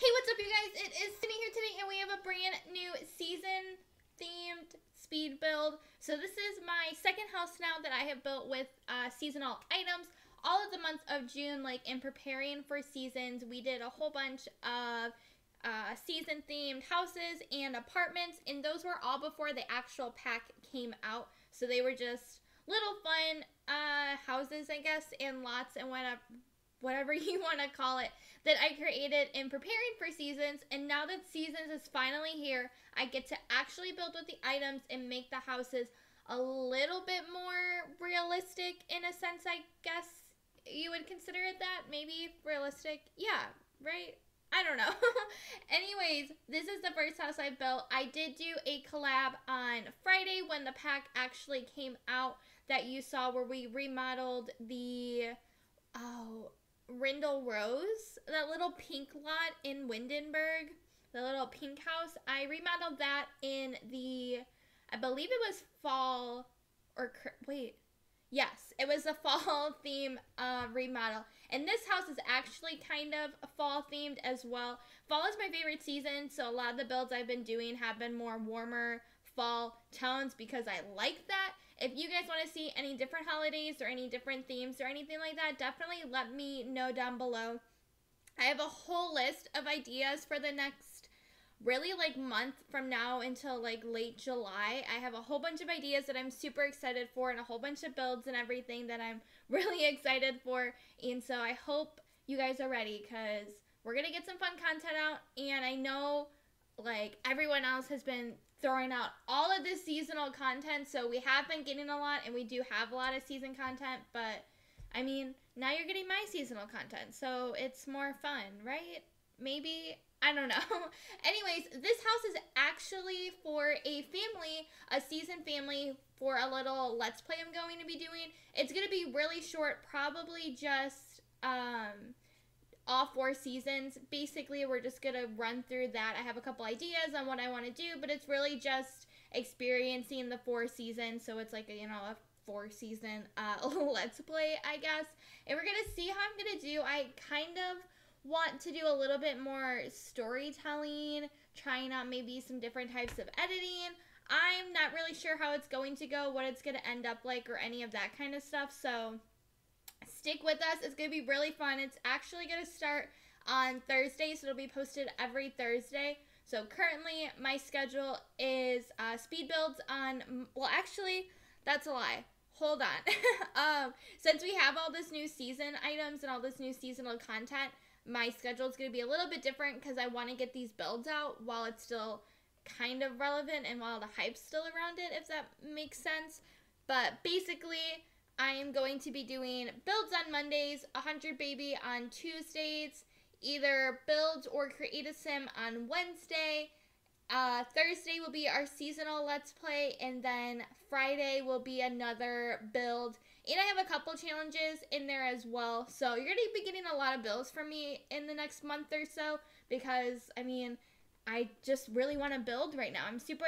Hey, what's up, you guys? It is Sydney here today, and we have a brand new season-themed speed build. So this is my second house now that I have built with seasonal items. All of the month of June, like in preparing for seasons, we did a whole bunch of season-themed houses and apartments, and those were all before the actual pack came out. So they were just little fun houses, I guess, and lots and whatever you want to call it, that I created in preparing for seasons. And now that seasons is finally here, I get to actually build with the items and make the houses a little bit more realistic, in a sense, I guess you would consider it that. Maybe realistic. Yeah, right? I don't know. Anyways, this is the first house I built. I did do a collab on Friday when the pack actually came out that you saw, where we remodeled the Rindle Rose, that little pink lot in Windenburg, the little pink house. I remodeled that in the, I believe it was fall, or wait, yes, it was a fall theme remodel. And this house is actually kind of fall themed as well. Fall is my favorite season, so a lot of the builds I've been doing have been more warmer fall tones because I like that. If you guys want to see any different holidays or any different themes or anything like that, definitely let me know down below. I have a whole list of ideas for the next really like month from now until like late July. I have a whole bunch of ideas that I'm super excited for, and a whole bunch of builds and everything that I'm really excited for. And so I hope you guys are ready, because we're gonna get some fun content out. And I know like everyone else has been throwing out all of this seasonal content, so we have been getting a lot, and we do have a lot of season content, but I mean, now you're getting my seasonal content, so it's more fun, right? Maybe, I don't know. Anyways, this house is actually for a family, a season family, for a little let's play I'm going to be doing. It's going to be really short, probably just all 4 seasons. Basically, we're just going to run through that. I have a couple ideas on what I want to do, but it's really just experiencing the 4 seasons. So it's like, a 4-season let's play, I guess. And we're going to see how I'm going to do. I kind of want to do a little bit more storytelling, trying out maybe some different types of editing. I'm not really sure how it's going to go, what it's going to end up like, or any of that kind of stuff. So stick with us. It's going to be really fun. It's actually going to start on Thursday, so it'll be posted every Thursday. So currently my schedule is speed builds on, well, actually, that's a lie. Hold on. Since we have all this new season items and all this new seasonal content, my schedule is going to be a little bit different, because I want to get these builds out while it's still kind of relevant and while the hype's still around it, if that makes sense. But basically, I am going to be doing builds on Mondays, 100 Baby on Tuesdays, either builds or create a sim on Wednesday. Thursday will be our seasonal let's play, and then Friday will be another build. And I have a couple challenges in there as well. So you're going to be getting a lot of builds from me in the next month or so, because, I mean, I just really want to build right now. I'm super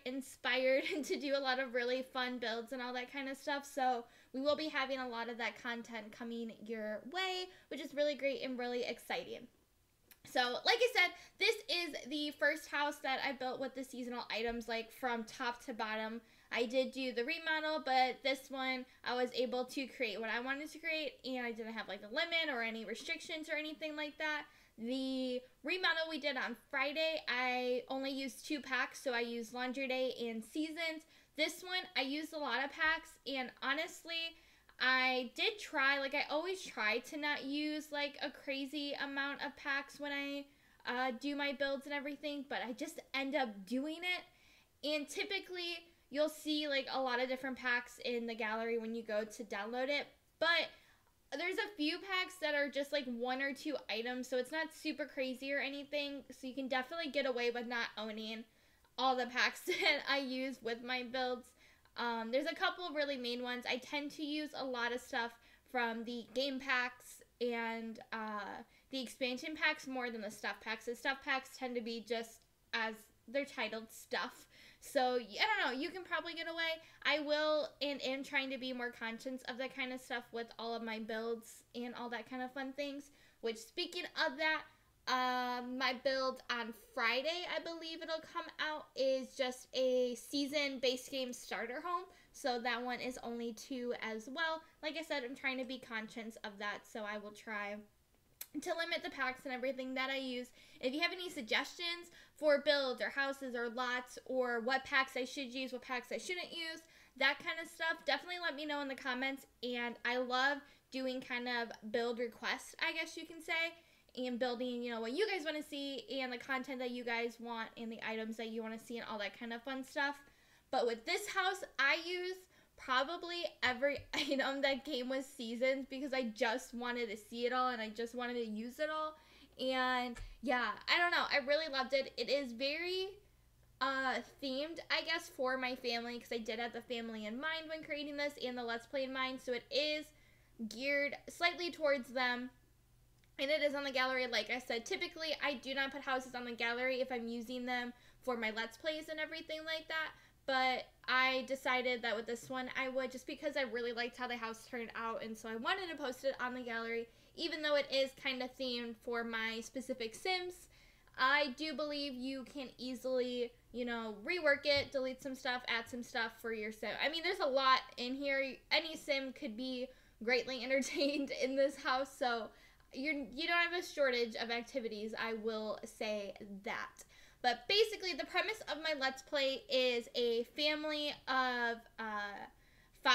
inspired to do a lot of really fun builds and all that kind of stuff. So we will be having a lot of that content coming your way, which is really great and really exciting. So, like I said, this is the first house that I built with the seasonal items, like from top to bottom. I did do the remodel, but this one I was able to create what I wanted to create, and I didn't have like a limit or any restrictions or anything like that. The remodel we did on Friday, I only used 2 packs, so I used Laundry Day and Seasons. This one, I used a lot of packs, and honestly, I did try, like I always try to not use like a crazy amount of packs when I do my builds and everything, but I just end up doing it. And typically, you'll see like a lot of different packs in the gallery when you go to download it, but there's a few packs that are just like 1 or 2 items, so it's not super crazy or anything, so you can definitely get away with not owning all the packs that I use with my builds. There's a couple of really main ones. I tend to use a lot of stuff from the game packs and the expansion packs more than the stuff packs. The stuff packs tend to be just as they're titled stuff. So, I don't know, you can probably get away. I will and am trying to be more conscious of that kind of stuff with all of my builds and all that kind of fun things. Which, speaking of that, my build on Friday, I believe it'll come out, is just a season base game starter home. So that one is only 2 as well. Like I said, I'm trying to be conscious of that, so I will try to limit the packs and everything that I use. If you have any suggestions for builds or houses or lots, or what packs I should use, what packs I shouldn't use, that kind of stuff, definitely let me know in the comments. And I love doing kind of build requests, I guess you can say, and building, you know, what you guys want to see and the content that you guys want and the items that you want to see and all that kind of fun stuff. But with this house, I use probably every item that came with seasons because I just wanted to see it all and I just wanted to use it all. And yeah, I don't know, I really loved it. It is very themed, I guess, for my family, because I did have the family in mind when creating this and the Let's Play in mind, so it is geared slightly towards them. And it is on the gallery. Like I said, typically I do not put houses on the gallery if I'm using them for my Let's Plays and everything like that. But I decided that with this one I would, just because I really liked how the house turned out, and so I wanted to post it on the gallery, even though it is kind of themed for my specific Sims. I do believe you can easily, you know, rework it, delete some stuff, add some stuff for your Sim. I mean, there's a lot in here. Any Sim could be greatly entertained in this house, so you don't have a shortage of activities, I will say that. But basically, the premise of my Let's Play is a family of 5,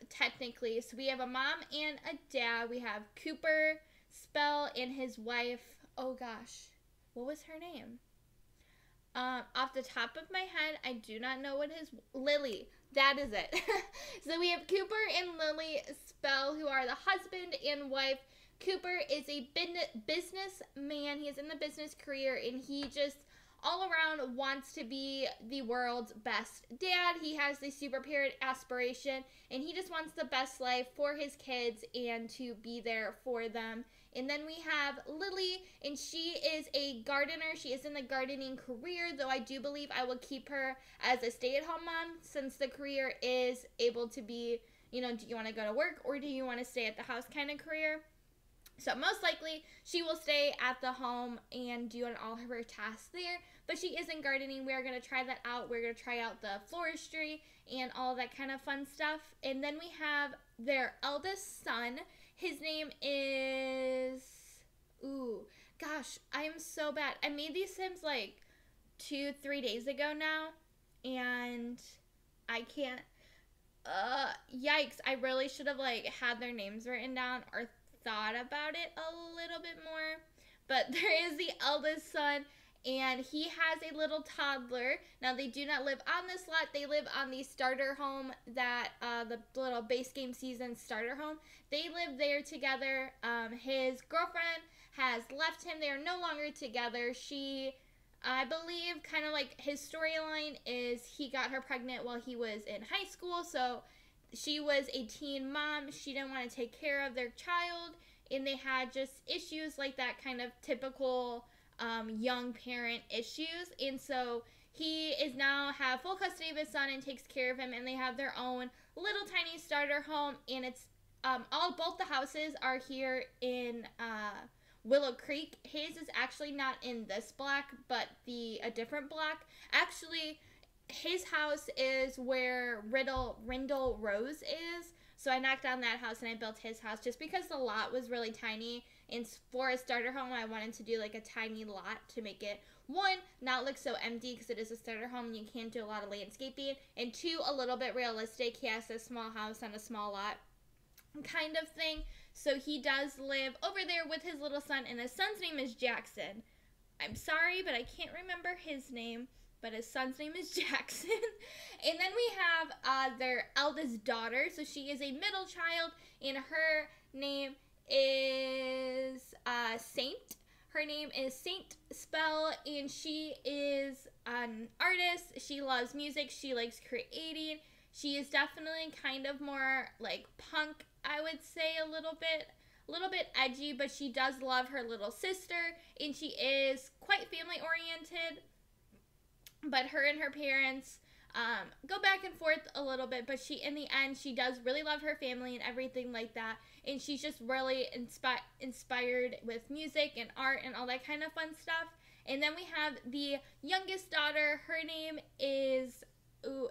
technically. So we have a mom and a dad. We have Cooper, Spell, and his wife. Oh gosh, what was her name? Off the top of my head, I do not know what his... Lily. That is it. So we have Cooper and Lily Spell, who are the husband and wife. Cooper is a businessman. He is in the business career, and he just all around wants to be the world's best dad. He has the super parent aspiration, and he just wants the best life for his kids and to be there for them. And then we have Lily, and she is a gardener. She is in the gardening career, though I do believe I will keep her as a stay-at-home mom, since the career is able to be, you know, do you want to go to work or do you want to stay at the house kind of career? So most likely she will stay at the home and do all of her tasks there, but she is in gardening. We are going to try that out. We're going to try out the floristry and all that kind of fun stuff. And then we have their eldest son. His name is, ooh, gosh, I am so bad. I made these Sims like 2-3 days ago now, and I can't, yikes. I really should have like had their names written down or thought about it a little bit more. But there is the eldest son, and he has a little toddler. Now, they do not live on this lot. They live on the starter home, that the little base game season starter home. They live there together. His girlfriend has left him. They are no longer together. She, I believe, kind of like his storyline is he got her pregnant while he was in high school, so she was a teen mom. She didn't want to take care of their child, and they had just issues like that, kind of typical young parent issues. And so he is now have full custody of his son and takes care of him, and they have their own little tiny starter home. And it's both the houses are here in Willow Creek. His is actually not in this block, but a different block. Actually, his house is where Rindle Rose is. So I knocked down that house and I built his house just because the lot was really tiny. And for a starter home, I wanted to do like a tiny lot to make it, 1, not look so empty because it is a starter home and you can't do a lot of landscaping. And 2, a little bit realistic. He has a small house on a small lot kind of thing. So he does live over there with his little son, and his son's name is Jackson. I'm sorry, but I can't remember his name. But his son's name is Jackson. And then we have their eldest daughter. So she is a middle child, and her name is Saint. Her name is Saint Spell, and she is an artist. She loves music. She likes creating. She is definitely kind of more like punk, I would say, a little bit edgy, but she does love her little sister, and she is quite family oriented. But her and her parents go back and forth a little bit, but in the end, she does really love her family and everything like that, and she's just really inspired with music and art and all that kind of fun stuff. And then we have the youngest daughter. Her name is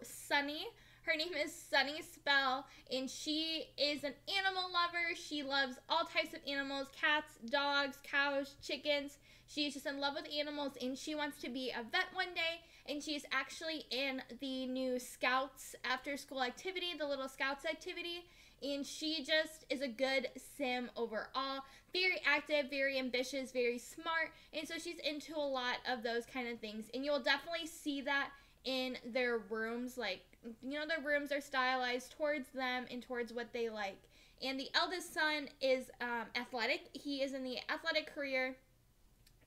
Sunny. Her name is Sunny Spell, and she is an animal lover. She loves all types of animals: cats, dogs, cows, chickens. She's just in love with animals, and she wants to be a vet one day. And she's actually in the new Scouts after school activity, the Little Scouts activity. And she just is a good sim overall. Very active, very ambitious, very smart. And so she's into a lot of those kind of things. And you'll definitely see that in their rooms. Like, you know, their rooms are stylized towards them and towards what they like. And the eldest son is athletic. He is in the athletic career.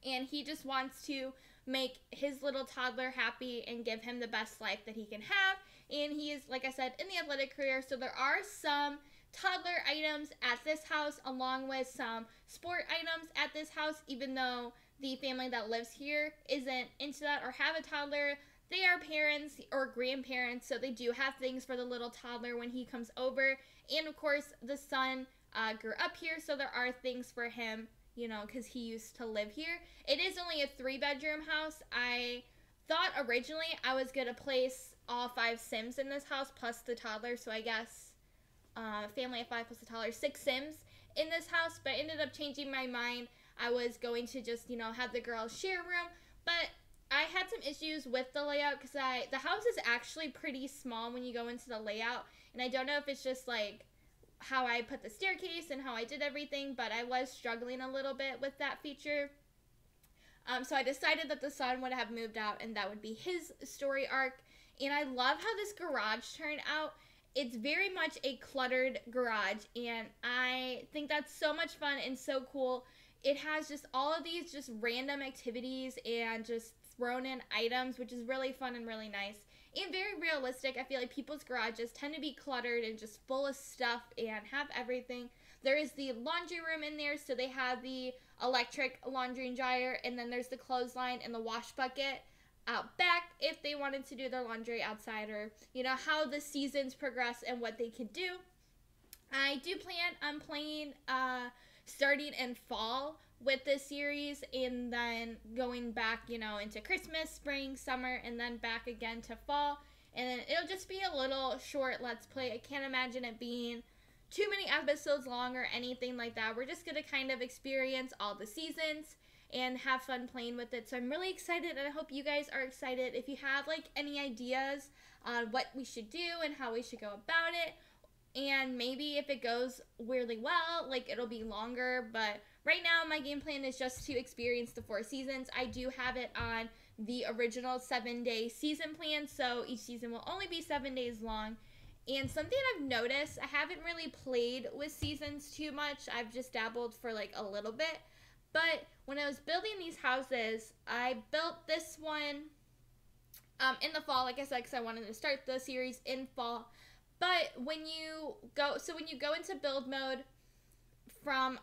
And he just wants to make his little toddler happy and give him the best life that he can have. And he is, like I said, in the athletic career. So there are some toddler items at this house, along with some sport items at this house, even though the family that lives here isn't into that or have a toddler. They are parents or grandparents, so they do have things for the little toddler when he comes over. And of course, the son grew up here, so there are things for him, you know, because he used to live here. It is only a 3-bedroom house. I thought originally I was going to place all 5 Sims in this house, plus the toddler, so I guess family of 5 plus the toddler, 6 Sims in this house, but I ended up changing my mind. I was going to just, you know, have the girls share a room, but I had some issues with the layout because the house is actually pretty small when you go into the layout, and I don't know if it's just like how I put the staircase and how I did everything, but I was struggling a little bit with that feature. So I decided that the son would have moved out and that would be his story arc. And I love how this garage turned out. It's very much a cluttered garage, and I think that's so much fun and so cool. It has just all of these just random activities and just thrown in items, which is really fun and really nice and very realistic. I feel like people's garages tend to be cluttered and just full of stuff and have everything. There is the laundry room in there, so they have the electric laundry and dryer, and then there's the clothesline and the wash bucket out back if they wanted to do their laundry outside, or, you know, how the seasons progress and what they can do. I do plan on playing starting in fall with this series, and then going back, you know, into Christmas, spring, summer, and then back again to fall. And then it'll just be a little short Let's Play. I can't imagine it being too many episodes long or anything like that. We're just going to kind of experience all the seasons and have fun playing with it. So I'm really excited, and I hope you guys are excited. If you have like any ideas on what we should do and how we should go about it, and maybe if it goes weirdly well, like, it'll be longer. But right now my game plan is just to experience the 4 seasons. I do have it on the original 7-day season plan, so each season will only be 7 days long. And something I've noticed, I haven't really played with seasons too much. I've just dabbled for like a little bit. But when I was building these houses, I built this one in the fall, like I said, because I wanted to start the series in fall. But when you go into build mode from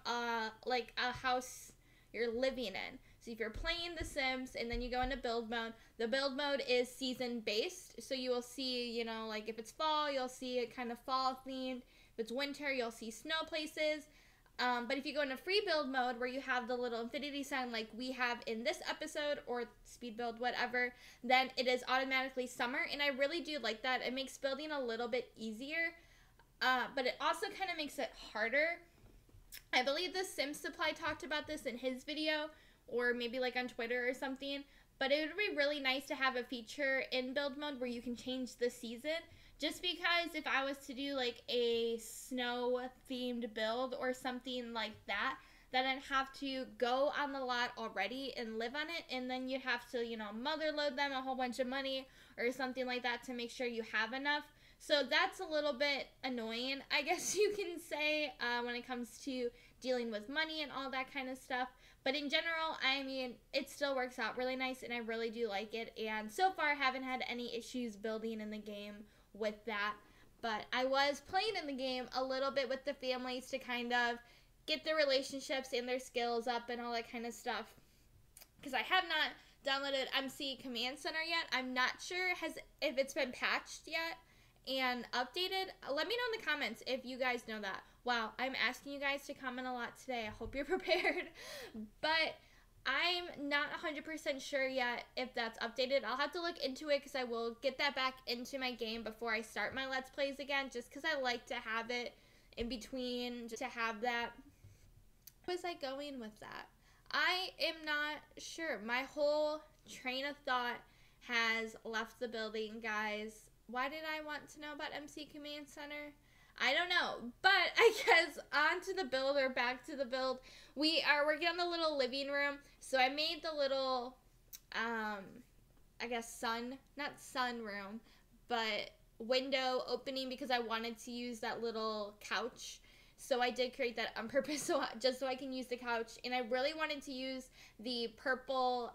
like a house you're living in. So if you're playing The Sims and then you go into build mode, the build mode is season based. So you will see, you know, like if it's fall, you'll see it kind of fall themed. If it's winter, you'll see snow places. But if you go into free build mode, where you have the little infinity sign like we have in this episode, or speed build, whatever, then it is automatically summer. And I really do like that. It makes building a little bit easier, but it also kind of makes it harder. I believe the Sim Supply talked about this in his video, or maybe like on Twitter or something. But it would be really nice to have a feature in build mode where you can change the season. Just because if I was to do like a snow-themed build or something like that, then I'd have to go on the lot already and live on it, and then you'd have to, you know, mother load them a whole bunch of money or something like that to make sure you have enough. So that's a little bit annoying, I guess you can say, when it comes to dealing with money and all that kind of stuff. But in general, I mean, it still works out really nice, and I really do like it. And so far, I haven't had any issues building in the game with that. But I was playing in the game a little bit with the families to kind of get their relationships and their skills up and all that kind of stuff, because I have not downloaded MC Command Center yet. I'm not sure if it's been patched yet and updated. Let me know in the comments if you guys know that. Wow, I'm asking you guys to comment a lot today. I hope you're prepared. But I'm not 100% sure yet if that's updated. I'll have to look into it because I will get that back into my game before I start my Let's Plays again, just because I like to have it in between, just to have that. Where was I going with that? I am not sure. My whole train of thought has left the building, guys. Why did I want to know about MC Command Center? I don't know, but I guess on to the build, or back to the build. We are working on the little living room. So I made the little, I guess not sunroom, but window opening because I wanted to use that little couch. So I did create that on purpose, just so I can use the couch. And I really wanted to use the purple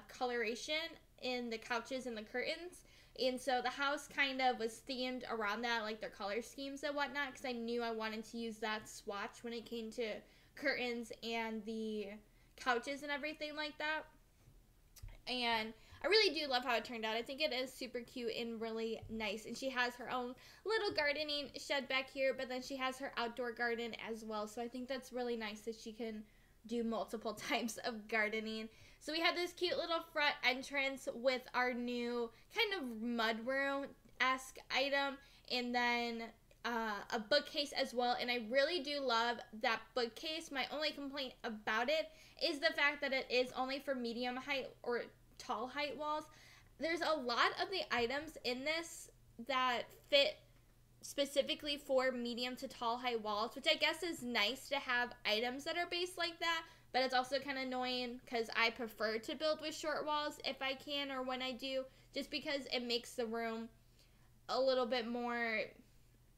coloration in the couches and the curtains. And so the house kind of was themed around that, like their color schemes and whatnot, because I knew I wanted to use that swatch when it came to curtains and the couches and everything like that. And I really do love how it turned out. I think it is super cute and really nice. And she has her own little gardening shed back here, but then she has her outdoor garden as well. So I think that's really nice that she can do multiple types of gardening. So we have this cute little front entrance with our new kind of mudroom-esque item, and then a bookcase as well. And I really do love that bookcase. My only complaint about it is the fact that it is only for medium height or tall height walls. There's a lot of the items in this that fit specifically for medium to tall height walls, which I guess is nice to have items that are based like that, but it's also kind of annoying because I prefer to build with short walls if I can, or when I do, just because it makes the room a little bit more,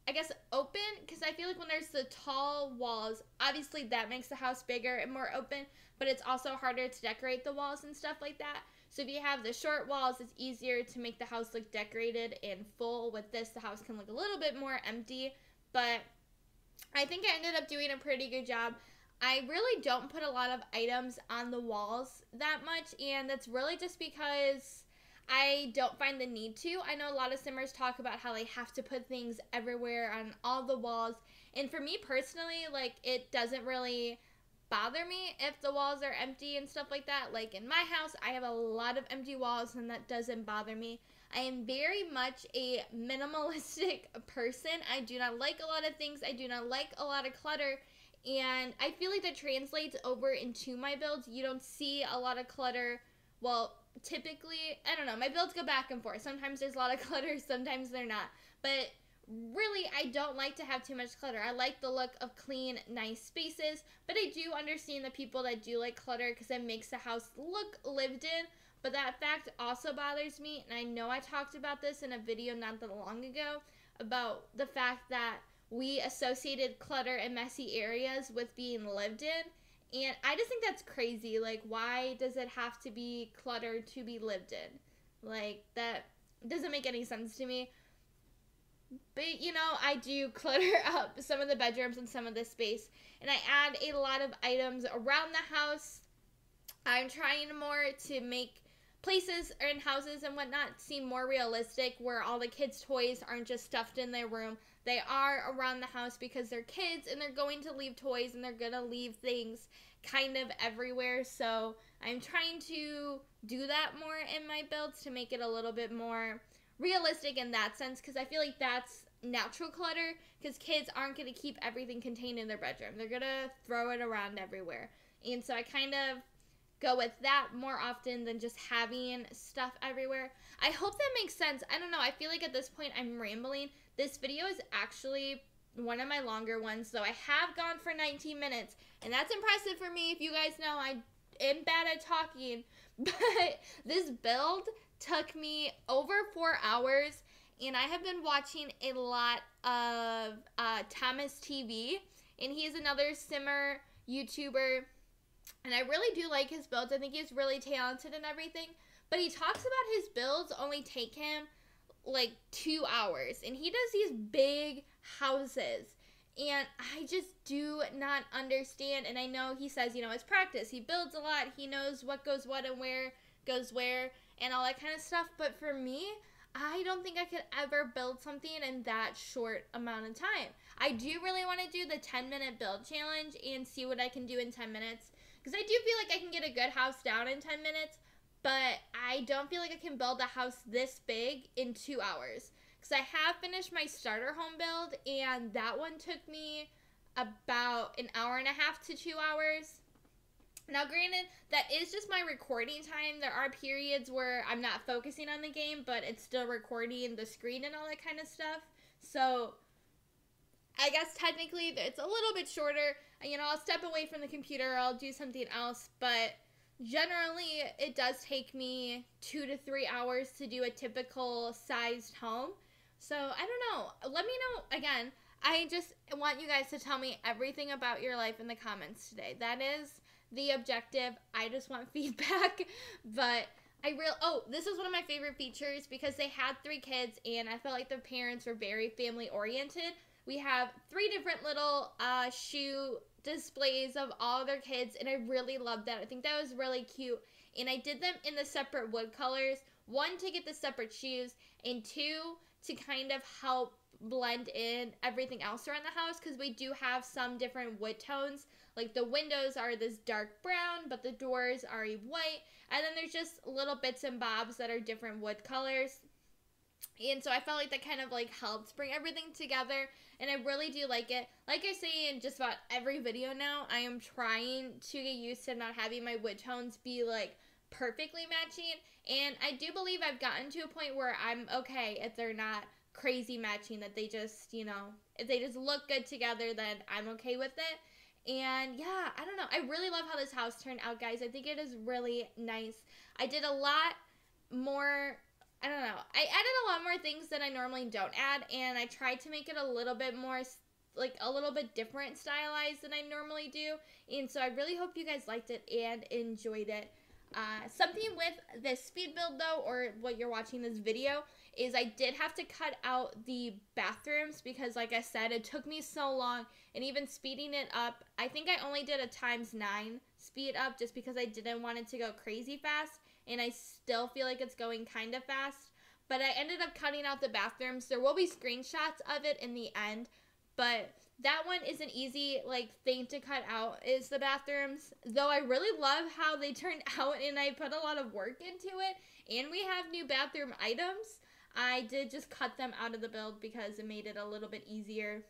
I guess, open, because I feel like when there's the tall walls, obviously that makes the house bigger and more open, but it's also harder to decorate the walls and stuff like that. So if you have the short walls, it's easier to make the house look decorated and full. With this, the house can look a little bit more empty, but I think I ended up doing a pretty good job. I really don't put a lot of items on the walls that much, and that's really just because I don't find the need to. I know a lot of simmers talk about how they have to put things everywhere on all the walls, and for me personally, like, it doesn't really bother me if the walls are empty and stuff like that. Like in my house, I have a lot of empty walls, and that doesn't bother me. I am very much a minimalistic person. I do not like a lot of things. I do not like a lot of clutter, and I feel like that translates over into my builds. You don't see a lot of clutter. Well, typically, I don't know, my builds go back and forth. Sometimes there's a lot of clutter, sometimes they're not. But really, I don't like to have too much clutter. I like the look of clean, nice spaces, but I do understand the people that do like clutter because it makes the house look lived in. But that fact also bothers me, and I know I talked about this in a video not that long ago about the fact that we associated clutter and messy areas with being lived in, and I just think that's crazy. Like, why does it have to be cluttered to be lived in? Like, that doesn't make any sense to me. But, you know, I do clutter up some of the bedrooms and some of the space, and I add a lot of items around the house. I'm trying more to make places and houses and whatnot seem more realistic, where all the kids' toys aren't just stuffed in their room. They are around the house because they're kids, and they're going to leave toys, and they're going to leave things kind of everywhere. So I'm trying to do that more in my builds to make it a little bit more realistic in that sense, because I feel like that's natural clutter, because kids aren't going to keep everything contained in their bedroom. They're going to throw it around everywhere. And so I kind of go with that more often than just having stuff everywhere. I hope that makes sense. I don't know. I feel like at this point I'm rambling. This video is actually one of my longer ones, so I have gone for 19 minutes, and that's impressive for me. If you guys know, I am bad at talking, but this build took me over 4 hours, and I have been watching a lot of Thomas TV, and he is another simmer YouTuber, and I really do like his builds. I think he's really talented and everything, but he talks about his builds only take him like 2 hours, and he does these big houses, and I just do not understand. And I know he says, you know, it's practice. He builds a lot. He knows what goes what and where goes where and all that kind of stuff. But for me, I don't think I could ever build something in that short amount of time. I do really want to do the 10-minute build challenge and see what I can do in 10 minutes. Because I do feel like I can get a good house down in 10 minutes. But I don't feel like I can build a house this big in 2 hours. Because I have finished my starter home build. And that one took me about an hour and a half to 2 hours. Now, granted, that is just my recording time. There are periods where I'm not focusing on the game, but it's still recording the screen and all that kind of stuff. So, I guess technically it's a little bit shorter. You know, I'll step away from the computer, I'll do something else, but generally it does take me 2 to 3 hours to do a typical sized home. So, I don't know. Let me know, again, I just want you guys to tell me everything about your life in the comments today. That is the objective. I just want feedback. But this is one of my favorite features because they had 3 kids and I felt like the parents were very family oriented. We have 3 different little shoe displays of all their kids, and I really loved that. I think that was really cute. And I did them in the separate wood colors. 1, to get the separate shoes, and 2, to kind of help blend in everything else around the house, because we do have some different wood tones. Like the windows are this dark brown, but the doors are a white, and then there's just little bits and bobs that are different wood colors. And so I felt like that kind of like helped bring everything together, and I really do like it. Like I say in just about every video now, I am trying to get used to not having my wood tones be like perfectly matching, and I do believe I've gotten to a point where I'm okay if they're not crazy matching, that they just, you know, if they just look good together, then I'm okay with it. And yeah, I don't know. I really love how this house turned out, guys. I think it is really nice. I did a lot more, I don't know. I added a lot more things that I normally don't add, and I tried to make it a little bit more, like a little bit different stylized than I normally do. And so I really hope you guys liked it and enjoyed it. Something with this speed build though, or what you're watching this video, is I did have to cut out the bathrooms because, like I said, it took me so long, and even speeding it up, I think I only did a ×9 speed up just because I didn't want it to go crazy fast, and I still feel like it's going kind of fast, but I ended up cutting out the bathrooms. There will be screenshots of it in the end, but that one is an easy thing to cut out, is the bathrooms, though I really love how they turned out, and I put a lot of work into it, and we have new bathroom items. I did just cut them out of the build because it made it a little bit easier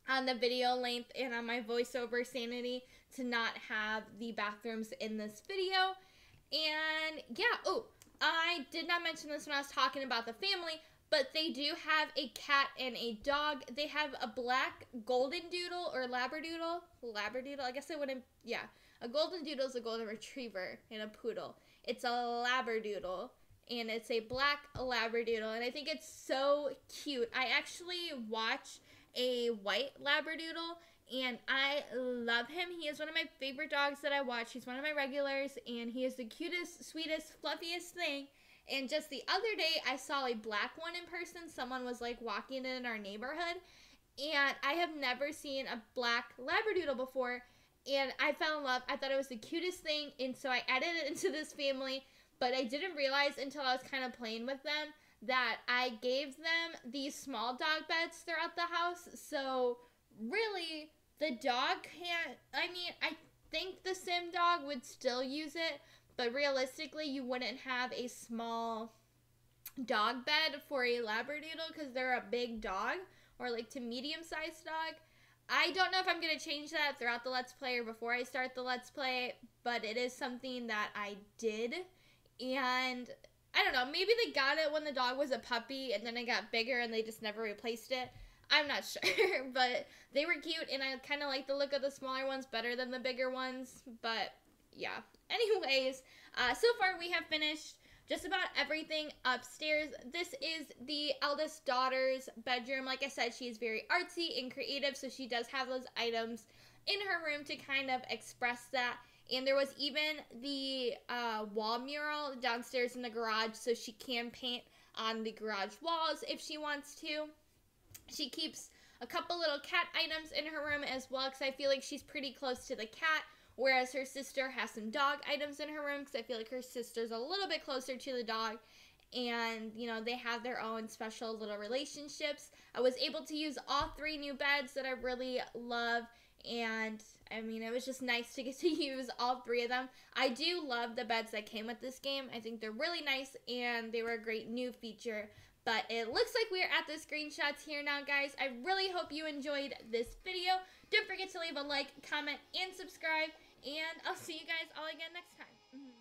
on the video length and on my voiceover sanity to not have the bathrooms in this video. And yeah, I did not mention this when I was talking about the family, but they do have a cat and a dog. They have a black golden doodle or labradoodle. I guess I wouldn't, yeah. A golden doodle is a golden retriever, and a poodle. It's a labradoodle. And it's a black labradoodle, and I think it's so cute. I actually watch a white labradoodle, and I love him. He is one of my favorite dogs that I watch. He's one of my regulars, and he is the cutest, sweetest, fluffiest thing. And just the other day, I saw a black one in person. Someone was walking in our neighborhood, and I have never seen a black labradoodle before, and I fell in love. I thought it was the cutest thing, and so I added it into this family. But I didn't realize until I was kind of playing with them that I gave them these small dog beds throughout the house. So really, the dog can't, I mean, I think the sim dog would still use it, but realistically, you wouldn't have a small dog bed for a labradoodle because they're a big dog, or to medium-sized dog. I don't know if I'm going to change that throughout the Let's Play or before I start the Let's Play, but it is something that I did. And I don't know, maybe they got it when the dog was a puppy and then it got bigger and they just never replaced it. I'm not sure, but they were cute, and I kind of like the look of the smaller ones better than the bigger ones. But yeah, anyways, so far we have finished just about everything upstairs. This is the eldest daughter's bedroom. Like I said, she is very artsy and creative, so she does have those items in her room to kind of express that. And there was even the wall mural downstairs in the garage, so she can paint on the garage walls if she wants to. She keeps a couple little cat items in her room as well, because I feel like she's pretty close to the cat, whereas her sister has some dog items in her room because I feel like her sister's a little bit closer to the dog. And, you know, they have their own special little relationships. I was able to use all 3 new beds that I really love. And, I mean, it was just nice to get to use all 3 of them. I do love the beds that came with this game. I think they're really nice, and they were a great new feature. But it looks like we're at the screenshots here now, guys. I really hope you enjoyed this video. Don't forget to leave a like, comment, and subscribe. And I'll see you guys all again next time.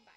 Bye.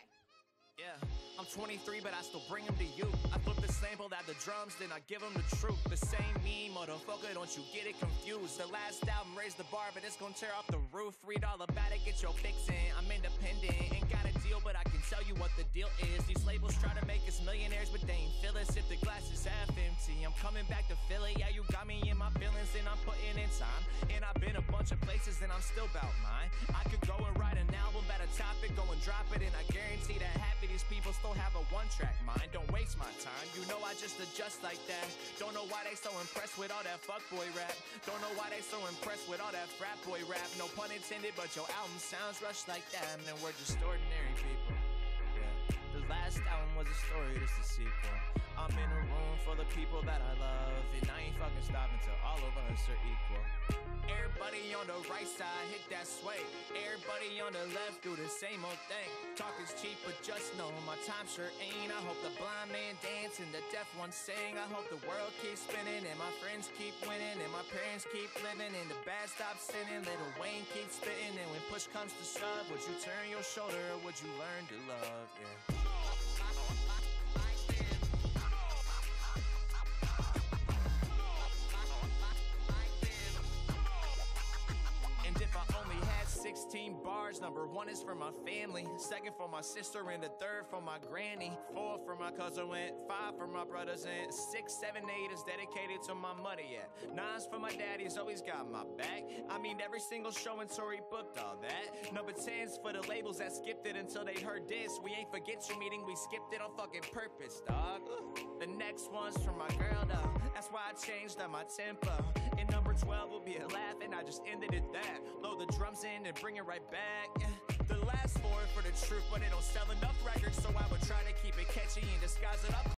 Yeah, I'm 23, but I still bring them to you. I flip the sample at the drums, then I give them the truth. The same me, motherfucker, don't you get it confused. The last album raised the bar, but it's gonna tear off the roof. Read all about it, get your fix in. I'm independent, ain't got a deal, but I can tell you what the deal is. These labels try to make us millionaires, but they ain't feel us if the glass is half empty. I'm coming back to Philly, yeah, you got me in my feelings, and I'm putting in time. And I've been a bunch of places, and I'm still about mine. I could go and write an album about a topic, go and drop it, and I guarantee that half of these people still have a one-track mind. Don't waste my time, you know I just adjust like that. Don't know why they so impressed with all that fuckboy rap. Don't know why they so impressed with all that frat boy rap. No pun intended, but your album sounds rushed like that. And we're just ordinary people. Yeah, the last album was a story, this is a sequel. I'm in a room full of people that I love, and I ain't fucking stopping till all of us are equal. Everybody on the right side hit that sway. Everybody on the left do the same old thing. Talk is cheap, but just know my time sure ain't. I hope the blind man dance and the deaf one sing. I hope the world keeps spinning and my friends keep winning and my parents keep living and the bad stop sinning. Little Wayne keeps spitting, and when push comes to shove, would you turn your shoulder or would you learn to love? Yeah. And if I only had 16 bars, number 1 is for my family, 2nd for my sister, and the 3rd for my granny, 4 for my cousin, 5 for my brothers, and 6, 7, 8 is dedicated to my money, yeah. 9's for my daddy, he's always got my back. I mean, every single show and tour he booked all that. Number 10's for the labels that skipped it until they heard this. We ain't forget your meeting, we skipped it on fucking purpose, dog. The next one's for my girl, though. That's why I changed up my tempo. And number 12 will be a laugh, and I just ended it that. Load the drums in and bring it right back. The last 4 for the truth, but they don't sell enough records, so I would try to keep it catchy and disguise it up.